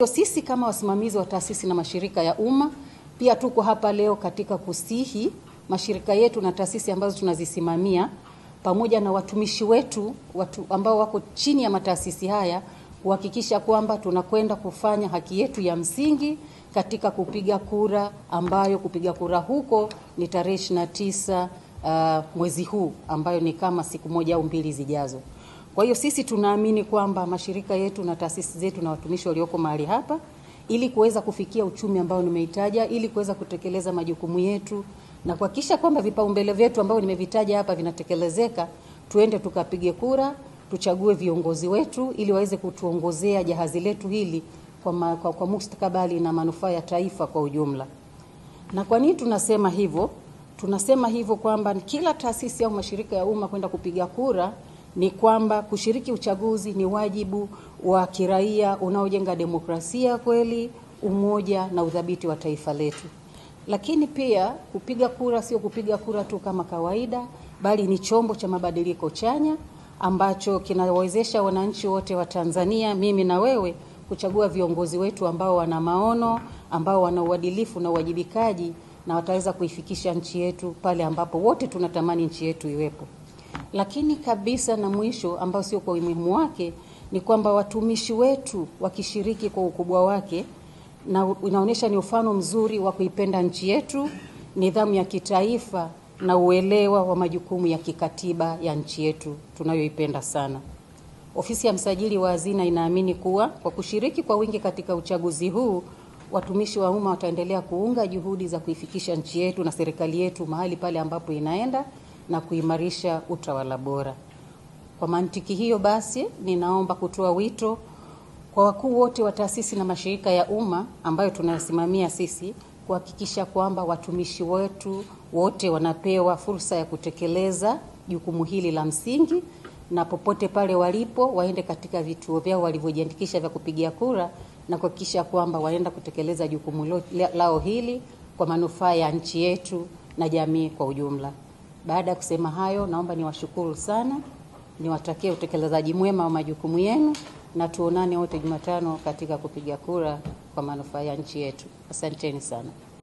Sisi kama wasimamizi wa taasisi na mashirika ya umma pia tuko hapa leo katika kusihi mashirika yetu na taasisi ambazo tunazisimamia pamoja na watumishi wetu ambao wako chini ya mataasisi haya kuhakikisha kwamba tunakwenda kufanya haki yetu ya msingi katika kupiga kura, ambayo kupiga kura huko ni tarehe 29 mwezi huu, ambayo ni kama siku moja au mbili zijazo. Kwa hiyo sisi tunaamini kwamba mashirika yetu na taasisi zetu na watumishi walioko mahali hapa, ili kuweza kufikia uchumi ambao nimeitaja, ili kuweza kutekeleza majukumu yetu na kuhakikisha kwamba vipaumbele vyetu ambao nimevitaja hapa vinatekelezeka, tuende tukapige kura, tuchague viongozi wetu ili waweze kutuongozea jahazi letu hili kwa mustakabali na manufaa ya taifa kwa ujumla. Na kwa nini tunasema hivyo? Tunasema hivyo kwamba kila taasisi au mashirika ya umma kwenda kupiga kura ni kwamba kushiriki uchaguzi ni wajibu wa kiraia unaojenga demokrasia kweli, umoja na udhabiti wa taifa letu. Lakini pia kupiga kura sio kupiga kura tu kama kawaida, bali ni chombo cha mabadiliko chanya ambacho kinawezesha wananchi wote wa Tanzania, mimi na wewe, kuchagua viongozi wetu ambao wana maono, ambao wana uadilifu na uwajibikaji, na wataweza kuifikisha nchi yetu pale ambapo wote tunatamani nchi yetu iwepo. Lakini kabisa na mwisho, ambao sio kwa umuhimu wake, ni kwamba watumishi wetu wakishiriki kwa ukubwa wake, na inaonyesha ni mfano mzuri wa kuipenda nchi yetu, nidhamu ya kitaifa na uelewa wa majukumu ya kikatiba ya nchi yetu tunayoipenda sana. Ofisi ya msajili wa hazina inaamini kuwa kwa kushiriki kwa wingi katika uchaguzi huu, watumishi wa umma wataendelea kuunga juhudi za kuifikisha nchi yetu na serikali yetu mahali pale ambapo inaenda na kuimarisha utawala bora. Kwa mantiki hiyo basi, ninaomba kutoa wito kwa wakuu wote wa taasisi na mashirika ya umma ambayo tunasimamia sisi, kuhakikisha kwamba watumishi wetu wote wanapewa fursa ya kutekeleza jukumu hili la msingi, na popote pale walipo waende katika vituo vyao walivyojiandikisha vya kupigia kura, na kuhakikisha kwamba waenda kutekeleza jukumu lao hili kwa manufaa ya nchi yetu na jamii kwa ujumla. Baada ya kusema hayo, naomba niwashukuru sana, niwatakie utekelezaji mwema wa majukumu yenu, na tuonane wote Jumatano katika kupiga kura kwa manufaa ya nchi yetu. Asanteni sana.